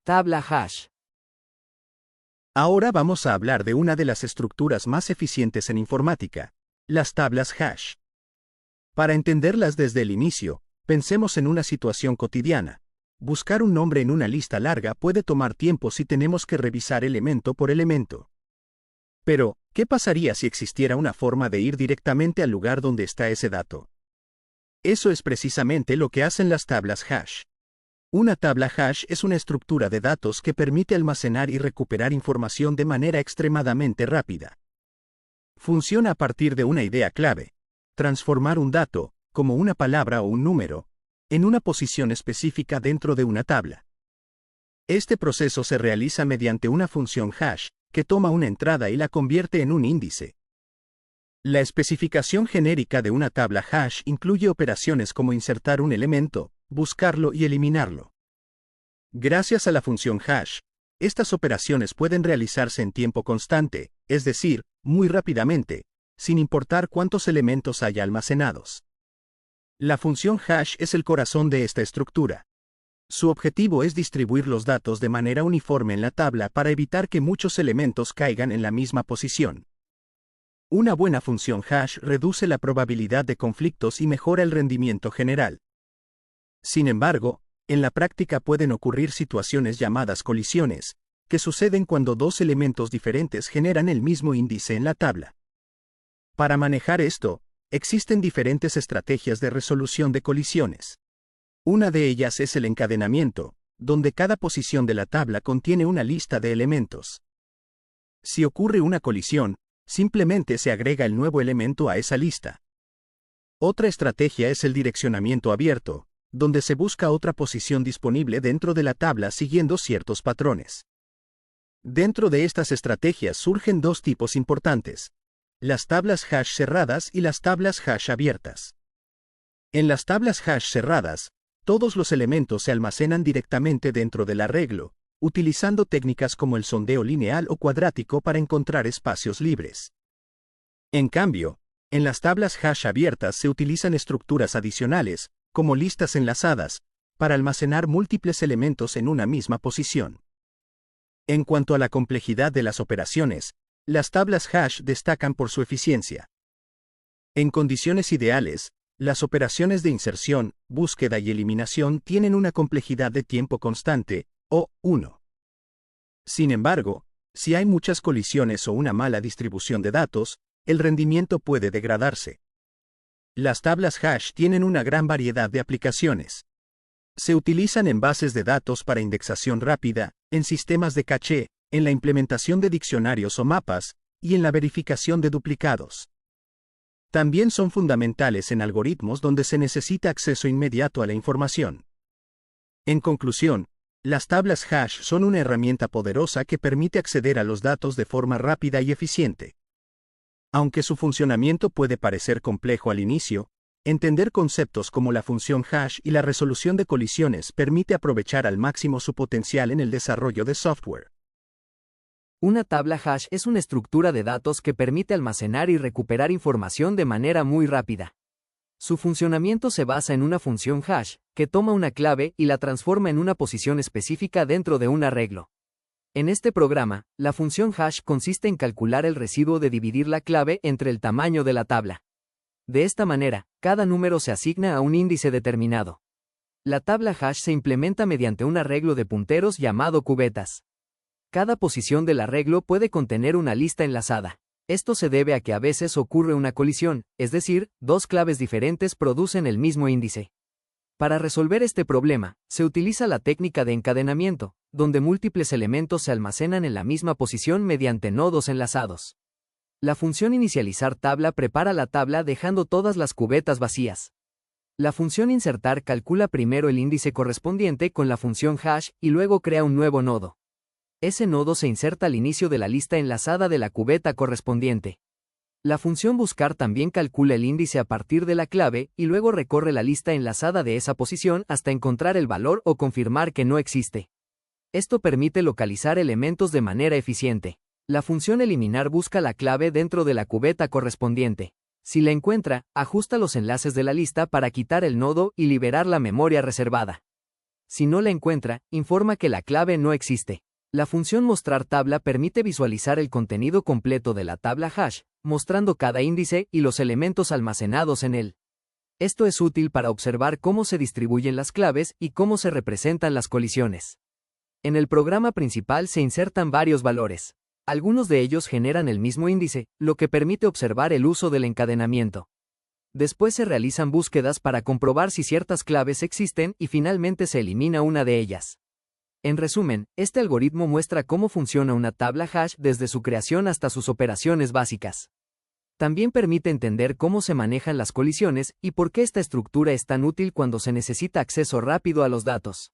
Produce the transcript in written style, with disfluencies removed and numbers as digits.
Tabla hash. Ahora vamos a hablar de una de las estructuras más eficientes en informática, las tablas hash. Para entenderlas desde el inicio, pensemos en una situación cotidiana. Buscar un nombre en una lista larga puede tomar tiempo si tenemos que revisar elemento por elemento. Pero, ¿qué pasaría si existiera una forma de ir directamente al lugar donde está ese dato? Eso es precisamente lo que hacen las tablas hash. Una tabla hash es una estructura de datos que permite almacenar y recuperar información de manera extremadamente rápida. Funciona a partir de una idea clave: transformar un dato, como una palabra o un número, en una posición específica dentro de una tabla. Este proceso se realiza mediante una función hash, que toma una entrada y la convierte en un índice. La especificación genérica de una tabla hash incluye operaciones como insertar un elemento, buscarlo y eliminarlo. Gracias a la función hash, estas operaciones pueden realizarse en tiempo constante, es decir, muy rápidamente, sin importar cuántos elementos haya almacenados. La función hash es el corazón de esta estructura. Su objetivo es distribuir los datos de manera uniforme en la tabla para evitar que muchos elementos caigan en la misma posición. Una buena función hash reduce la probabilidad de conflictos y mejora el rendimiento general. Sin embargo, en la práctica pueden ocurrir situaciones llamadas colisiones, que suceden cuando dos elementos diferentes generan el mismo índice en la tabla. Para manejar esto, existen diferentes estrategias de resolución de colisiones. Una de ellas es el encadenamiento, donde cada posición de la tabla contiene una lista de elementos. Si ocurre una colisión, simplemente se agrega el nuevo elemento a esa lista. Otra estrategia es el direccionamiento abierto, donde se busca otra posición disponible dentro de la tabla siguiendo ciertos patrones. Dentro de estas estrategias surgen dos tipos importantes: las tablas hash cerradas y las tablas hash abiertas. En las tablas hash cerradas, todos los elementos se almacenan directamente dentro del arreglo, utilizando técnicas como el sondeo lineal o cuadrático para encontrar espacios libres. En cambio, en las tablas hash abiertas se utilizan estructuras adicionales, como listas enlazadas, para almacenar múltiples elementos en una misma posición. En cuanto a la complejidad de las operaciones, las tablas hash destacan por su eficiencia. En condiciones ideales, las operaciones de inserción, búsqueda y eliminación tienen una complejidad de tiempo constante, o 1. Sin embargo, si hay muchas colisiones o una mala distribución de datos, el rendimiento puede degradarse. Las tablas hash tienen una gran variedad de aplicaciones. Se utilizan en bases de datos para indexación rápida, en sistemas de caché, en la implementación de diccionarios o mapas, y en la verificación de duplicados. También son fundamentales en algoritmos donde se necesita acceso inmediato a la información. En conclusión, las tablas hash son una herramienta poderosa que permite acceder a los datos de forma rápida y eficiente. Aunque su funcionamiento puede parecer complejo al inicio, entender conceptos como la función hash y la resolución de colisiones permite aprovechar al máximo su potencial en el desarrollo de software. Una tabla hash es una estructura de datos que permite almacenar y recuperar información de manera muy rápida. Su funcionamiento se basa en una función hash, que toma una clave y la transforma en una posición específica dentro de un arreglo. En este programa, la función hash consiste en calcular el residuo de dividir la clave entre el tamaño de la tabla. De esta manera, cada número se asigna a un índice determinado. La tabla hash se implementa mediante un arreglo de punteros llamado cubetas. Cada posición del arreglo puede contener una lista enlazada. Esto se debe a que a veces ocurre una colisión, es decir, dos claves diferentes producen el mismo índice. Para resolver este problema, se utiliza la técnica de encadenamiento, donde múltiples elementos se almacenan en la misma posición mediante nodos enlazados. La función inicializar tabla prepara la tabla dejando todas las cubetas vacías. La función insertar calcula primero el índice correspondiente con la función hash y luego crea un nuevo nodo. Ese nodo se inserta al inicio de la lista enlazada de la cubeta correspondiente. La función buscar también calcula el índice a partir de la clave y luego recorre la lista enlazada de esa posición hasta encontrar el valor o confirmar que no existe. Esto permite localizar elementos de manera eficiente. La función eliminar busca la clave dentro de la cubeta correspondiente. Si la encuentra, ajusta los enlaces de la lista para quitar el nodo y liberar la memoria reservada. Si no la encuentra, informa que la clave no existe. La función mostrar tabla permite visualizar el contenido completo de la tabla hash, mostrando cada índice y los elementos almacenados en él. Esto es útil para observar cómo se distribuyen las claves y cómo se representan las colisiones. En el programa principal se insertan varios valores. Algunos de ellos generan el mismo índice, lo que permite observar el uso del encadenamiento. Después se realizan búsquedas para comprobar si ciertas claves existen y finalmente se elimina una de ellas. En resumen, este algoritmo muestra cómo funciona una tabla hash desde su creación hasta sus operaciones básicas. También permite entender cómo se manejan las colisiones y por qué esta estructura es tan útil cuando se necesita acceso rápido a los datos.